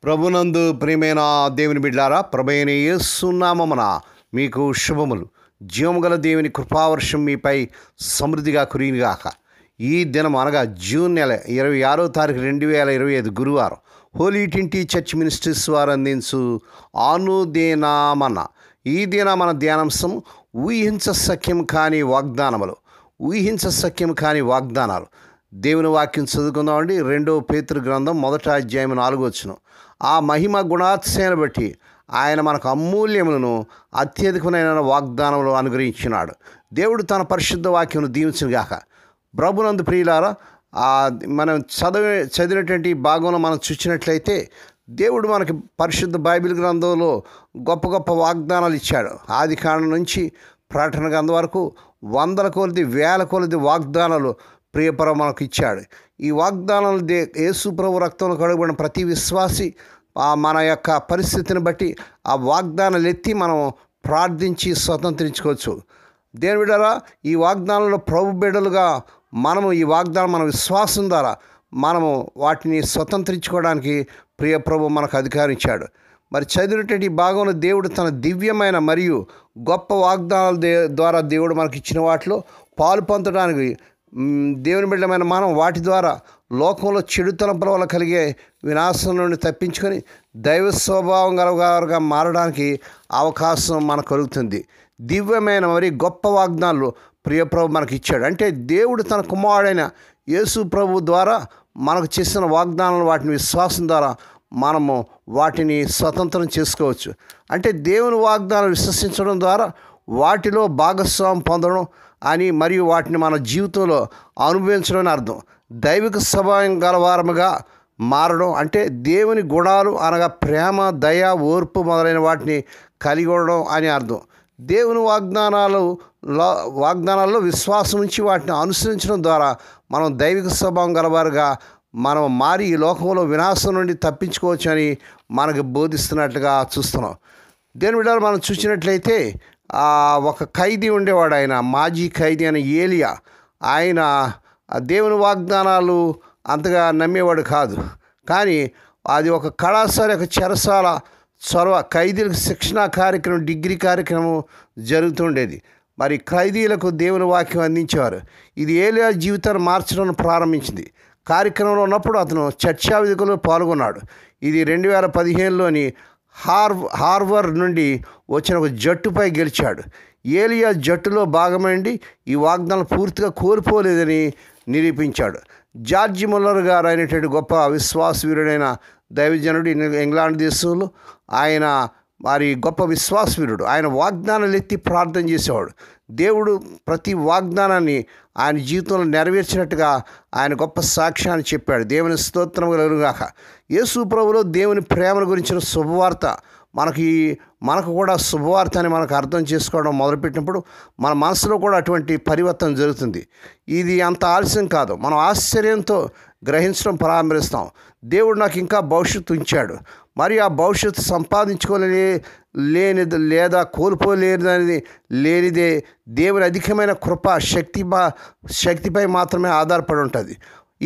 ప్రభునందు ప్రియమైన దేవుని బిడ్డారా, ప్రభైన యేసు నామమున మీకు శుభములు. జీవముగల దేవుని కృపావర్షం మీపై సమృద్ధిగా కురియునుగాక. ఈ దినం అనగా జూన్ నెల 26వ తారీఖు 2025 గురువారం హోలీ ట్రింటీ చర్చ్ మినిస్ట్రీస్ వారు అందించు అనుదినమన. ఈ దిన మన ధ్యానాంశం ఊహించశక్యం కాని వాగ్దానములు. ఊహించశక్యం కాని వాగ్దానాలు. దేవుని వాక్యం చదువుకుందామండి. 2వ పేతురు గ్రంథం 1వ అధ్యాయం 4వ వచనం. ఆ మహిమ గుణాతిశయాన్ని బట్టి ఆయన మనకు అమూల్యములను అత్యధికమైన వాగ్దానములు అనుగ్రహించినాడు. దేవుడు తన పరిశుద్ధ వాక్యమును దీవించుగాక. ప్రభునందు ప్రియులారా, మనం చదివినటువంటి భాగంలో మనం చూసినట్లయితే దేవుడు మనకి పరిశుద్ధ బైబిల్ గ్రంథంలో గొప్ప గొప్ప వాగ్దానాలు ఇచ్చాడు. ఆది కాండం నుంచి ప్రకటన గ్రంథం వరకు వందల కొలది వేల కొలది వాగ్దానాలు ప్రియపరం మనకు ఇచ్చాడు. ఈ వాగ్దానాలు యేసు ప్రభు రక్తంలో కడుగుబడిన ప్రతి విశ్వాసి మన యొక్క పరిస్థితిని బట్టి ఆ వాగ్దానాలు ఎత్తి మనం ప్రార్థించి స్వతంత్రించుకోవచ్చు. దేవుని బిడ్డలారా, ఈ వాగ్దానంలో ప్రభు బిడ్డలుగా మనము ఈ వాగ్దానం మన విశ్వాసం ద్వారా మనము వాటిని స్వతంత్రించుకోవడానికి ప్రియ ప్రభు మనకు అధికారం ఇచ్చాడు. మరి చదివినటువంటి ఈ భాగంలో దేవుడు తన దివ్యమైన మరియు గొప్ప వాగ్దానాల ద్వారా దేవుడు మనకి ఇచ్చిన వాటిలో పాలు పొందడానికి దేవుని బిడ్డమైన మనం వాటి ద్వారా లోకంలో చెడు తలంపుల వల్ల కలిగే వినాశం నుండి తప్పించుకొని దైవ స్వభావం గలవారుగా మారడానికి అవకాశం మనకు కలుగుతుంది. దివ్యమైన మరి గొప్ప వాగ్దానాలు ప్రియ ప్రభు మనకి ఇచ్చాడు. అంటే దేవుడు తన కుమారుడైన యేసు ప్రభు ద్వారా మనకు చేసిన వాగ్దానాలు వాటిని విశ్వాసం ద్వారా మనము వాటిని స్వతంత్రం చేసుకోవచ్చు. అంటే దేవుని వాగ్దానాలు విశ్వసించడం ద్వారా వాటిలో భాగస్వామ్యం పొందడం అని మరియు వాటిని మన జీవితంలో అనుభవించడం అని అర్థం. దైవిక స్వభావం గలవారముగా మారడం అంటే దేవుని గుణాలు అనగా ప్రేమ, దయ, ఓర్పు మొదలైన వాటిని కలిగి ఉండడం అని అర్థం. దేవుని వాగ్దానాల్లో విశ్వాసం ఉంచి వాటిని అనుసరించడం ద్వారా మనం దైవిక స్వభావం గలవారుగా మనం మారి ఈ లోకంలో వినాశం నుండి తప్పించుకోవచ్చు అని మనకు బోధిస్తున్నట్లుగా చూస్తున్నాం. దేవుని బిడ్డలు మనం చూసినట్లయితే ఒక ఖైదీ ఉండేవాడు, ఆయన మాజీ ఖైదీ అయిన ఏలియా. ఆయన దేవుని వాగ్దానాలు అంతగా నమ్మేవాడు కాదు. కానీ అది ఒక కళాశాల, ఒక చెరసాల చొరవ ఖైదీలకు శిక్షణా కార్యక్రమం, డిగ్రీ కార్యక్రమం జరుగుతుండేది. మరి ఖైదీలకు దేవుని వాక్యం అందించేవారు. ఇది ఏలియా జీవితాన్ని మార్చడం ప్రారంభించింది. కార్యక్రమంలో ఉన్నప్పుడు అతను చర్చా వేదికలో పాల్గొన్నాడు. ఇది 2015లోని హార్వర్డ్ నుండి వచ్చిన ఒక జట్టుపై గెలిచాడు. ఏలియా జట్టులో భాగమైంది ఈ వాగ్దానం పూర్తిగా కోల్పోలేదని నిరూపించాడు. జార్జి ముల్లర్ గారు అయినటువంటి గొప్ప విశ్వాసవీరుడైన దైవజనుడు ఇంగ్లాండ్ దేశంలో. ఆయన మరి గొప్ప విశ్వాసవీరుడు. ఆయన వాగ్దానాలు ఎత్తి ప్రార్థన చేసేవాడు. దేవుడు ప్రతి వాగ్దానాన్ని ఆయన జీవితంలో నెరవేర్చినట్టుగా ఆయన గొప్ప సాక్ష్యాన్ని చెప్పాడు. దేవుని స్తోత్రం కలుగుగాక. యేసు ప్రభువులో దేవుని ప్రేమను గురించిన శుభవార్త మనకు కూడా శుభవార్త అని మనకు అర్థం చేసుకోవడం మొదలుపెట్టినప్పుడు మన మనసులో కూడా అటువంటి పరివర్తన జరుగుతుంది. ఇది అంత ఆలస్యం కాదు. మనం ఆశ్చర్యంతో గ్రహించడం ప్రారంభిస్తాం. దేవుడు నాకు ఇంకా భవిష్యత్తు ఉంచాడు, మరియు ఆ భవిష్యత్తు సంపాదించుకోలేనిది లేదా లేనిదే దేవుని అధికమైన కృప శక్తిపై మాత్రమే ఆధారపడి ఉంటుంది.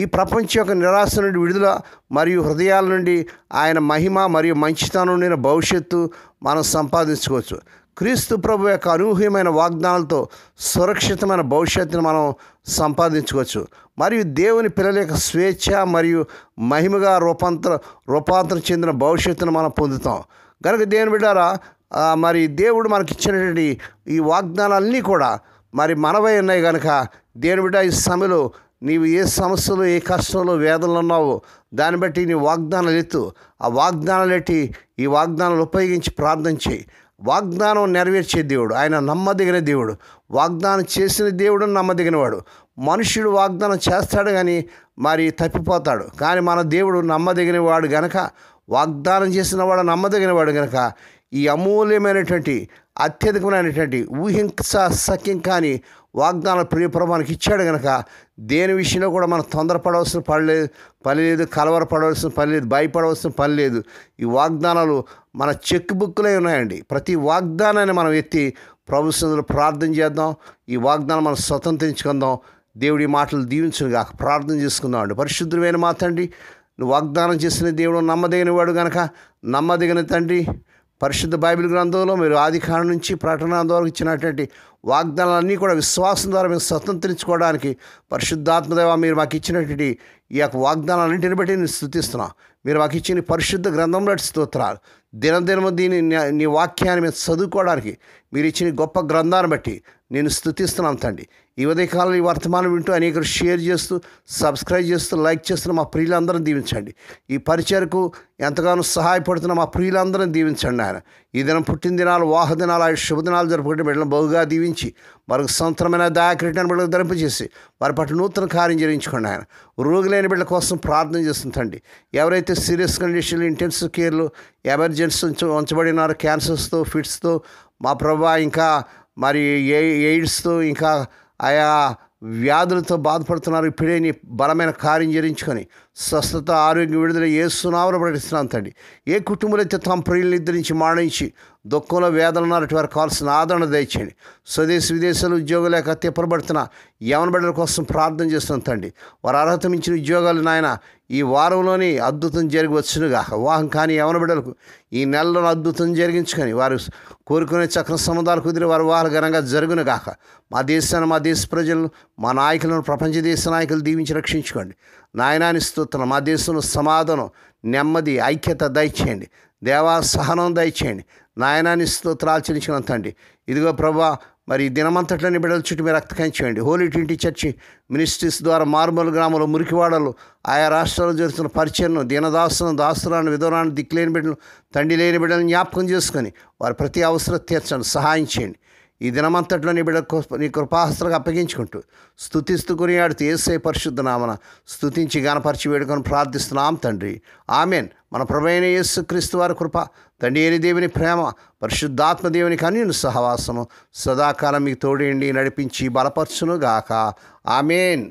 ఈ ప్రపంచం యొక్క నిరాశ నుండి విడుదల మరియు హృదయాల నుండి ఆయన మహిమ మరియు మంచితనం నుండిన భవిష్యత్తు మనం సంపాదించుకోవచ్చు. క్రీస్తు ప్రభు యొక్క అనూహ్యమైన వాగ్దానాలతో సురక్షితమైన భవిష్యత్తును మనం సంపాదించుకోవచ్చు. మరియు దేవుని పిల్లల యొక్క స్వేచ్ఛ మరియు మహిమగా రూపాంతరం చెందిన భవిష్యత్తును మనం పొందుతాం. కనుక దేవుని బిడ్డారా, మరి దేవుడు మనకి ఇచ్చినటువంటి ఈ వాగ్దానాలన్నీ కూడా మరి మనవై ఉన్నాయి. కనుక దేవుని బిడ్డ, ఈ సమయంలో నీవు ఏ సమస్యలు, ఏ కష్టంలో, వేదనలు ఉన్నావో దాన్ని బట్టి నీ వాగ్దానాలు ఎత్తు. ఆ వాగ్దానాలు ఎట్టి ఈ వాగ్దానాలు ఉపయోగించి ప్రార్థన చేయి. వాగ్దానం నెరవేర్చే దేవుడు, ఆయన నమ్మదగిన దేవుడు. వాగ్దానం చేసిన దేవుడు నమ్మదగినవాడు. మనుష్యుడు వాగ్దానం చేస్తాడు కానీ మరి తప్పిపోతాడు. కానీ మన దేవుడు నమ్మదగిన వాడు గనక, వాగ్దానం చేసిన వాడు నమ్మదగిన వాడు గనక ఈ అమూల్యమైనటువంటి అత్యధికమైనటువంటి ఊహించశక్యం కానీ వాగ్దానాలు ప్రియప్రభానికి ఇచ్చాడు కనుక దేని విషయంలో కూడా మనం తొందరపడవలసిన పని లేదు, కలవరపడవలసిన పని లేదు, భయపడవలసిన పని లేదు. ఈ వాగ్దానాలు మన చెక్ బుక్లే ఉన్నాయండి. ప్రతి వాగ్దానాన్ని మనం ఎత్తి ప్రభు సన్నిధిలో ప్రార్థన చేద్దాం. ఈ వాగ్దానం మనం స్వతంత్రించుకుందాం. దేవుడి మాటలు దీవించుగాక. ప్రార్థన చేసుకుందాం అండి. పరిశుద్ధమైన మా తండ్రి, నువ్వు వాగ్దానం చేసిన దేవుడు నమ్మదగిన వాడు గనక నమ్మదగిన తండ్రి, పరిశుద్ధ బైబిల్ గ్రంథంలో మీరు ఆదికాండం నుంచి ప్రకటన వరకు ఇచ్చినటువంటి వాగ్దానాలన్నీ కూడా విశ్వాసం ద్వారా మేము స్వతంత్రించుకోవడానికి పరిశుద్ధాత్మదేవ మీరు మాకు ఇచ్చినటువంటి ఈ యొక్క వాగ్దానాలన్నింటిని బట్టి నేను స్తుతిస్తున్నాం. మీరు మాకు ఇచ్చిన పరిశుద్ధ గ్రంథం బట్టి స్తోత్రాలు. దినదినము దీని నీ వాక్యాన్ని మేము చదువుకోవడానికి మీరు ఇచ్చిన గొప్ప గ్రంథాన్ని బట్టి నేను స్తుతిస్తున్నాం తండ్రి. ఈ ఉదయకాలం ఈ వర్తమానం వింటూ అనేకరు షేర్ చేస్తూ, సబ్స్క్రైబ్ చేస్తూ, లైక్ చేస్తున్న మా ప్రియులందరినీ దీవించండి. ఈ పరిచయకు ఎంతగానో సహాయపడుతున్న మా ప్రియులందరినీ దీవించండి ఆయన. ఈ దినం పుట్టిన దినాలు, వాహ దినాలు, ఆయన శుభదినాలు జరుపుకుంటే బిడ్డలను బహుగా దీవించి మరొక సంవత్సరమైన దయాకిరీటాన్ని బిడ్డలకు ధరింపజేసి వారి పట్ల నూతన కార్యం జరిగించుకోండి ఆయన. రోగులైన బిడ్డల కోసం ప్రార్థన చేస్తుందండి. ఎవరైతే సీరియస్ కండిషన్లు, ఇంటెన్సివ్ కేర్లు, ఎమర్జెన్సీ ఉంచబడినారో, క్యాన్సర్స్తో, ఫిట్స్తో మా ప్రభా, ఇంకా మరి ఎయిడ్స్తో, ఇంకా ఆయా వ్యాధులతో బాధపడుతున్నారు. ఇప్పుడే నీ బలమైన కార్యం జరిగించుకొని స్వస్థత, ఆరోగ్యం, విడుదల యేసునామమున ప్రకటిస్తున్నాను తండ్రి. ఏ కుటుంబాలు అయితే తమ ప్రియులను నిద్రించి మాడించి దుఃఖంలో వేదన ఉన్నట్టు వారికి కావాల్సిన ఆదరణ దయచేయండి. స్వదేశ విదేశాలు ఉద్యోగం లేక తిప్పబడుతున్న యవన బిడ్డల కోసం ప్రార్థన చేస్తున్నాను తండ్రి. వారు అర్హత మించిన ఉద్యోగాలు నాయన ఈ వారంలోని అద్భుతం జరిగి వచ్చునుగా. వివాహం కానీ యవన బిడ్డలకు ఈ నెలలో అద్భుతం జరిగించుకొని వారు కోరుకునే చక్ర సముదాలు కుదిరి వారి వివాహాలు ఘనంగా జరుగును గాక. మా దేశాన్ని, మా దేశ ప్రజలను, మా నాయకులను, ప్రపంచ దేశ నాయకులు దీవించి రక్షించుకోండి. నాయనాన్ని స్తుతున్నా. మా దేశంలో సమాధానం, నెమ్మది, ఐక్యత దయచేయండి. దేవా సహనం దయచేయండి. నాయనాన్ని స్తోత్రాలు చెల్లించుకున్నాం తండ్రి. ఇదిగో ప్రభా, మరి దినమంతట్లోని బిడ్డల చుట్టూ మీరు రక్తకం చేయండి. హోలీ ట్వంటీ చర్చి మినిస్ట్రీస్ ద్వారా మారుమూల గ్రామంలో, మురికివాడలు, ఆయా రాష్ట్రాల్లో జరుగుతున్న పరిచయను, దీనదాసులను, దాసులను, విధవరాన్ని, దిక్కులేని బిడ్డలు, తండ్రి లేని బిడ్డలను జ్ఞాపకం చేసుకొని వారి ప్రతి అవసరం తీర్చండి, సహాయం చేయండి. ఈ దినమంతట్లో నీ బిడ్డ నీ కృపాహస్తులకు అప్పగించుకుంటూ స్తుతిస్తూ కొనియాడుతూ యేసయ్య పరిశుద్ధ నామమున స్తుతించి గణపరిచి వేడుకొని ప్రార్థిస్తున్నాం తండ్రి. ఆమెన్. మన ప్రభువైన యేసుక్రీస్తు వారి కృప, తండ్రి అయిన దేవుని ప్రేమ, పరిశుద్ధాత్మ దేవునికి అన్యుని సహవాసము సదాకాలం మీకు తోడేండి నడిపించి బలపరచును గాక. ఆమెన్.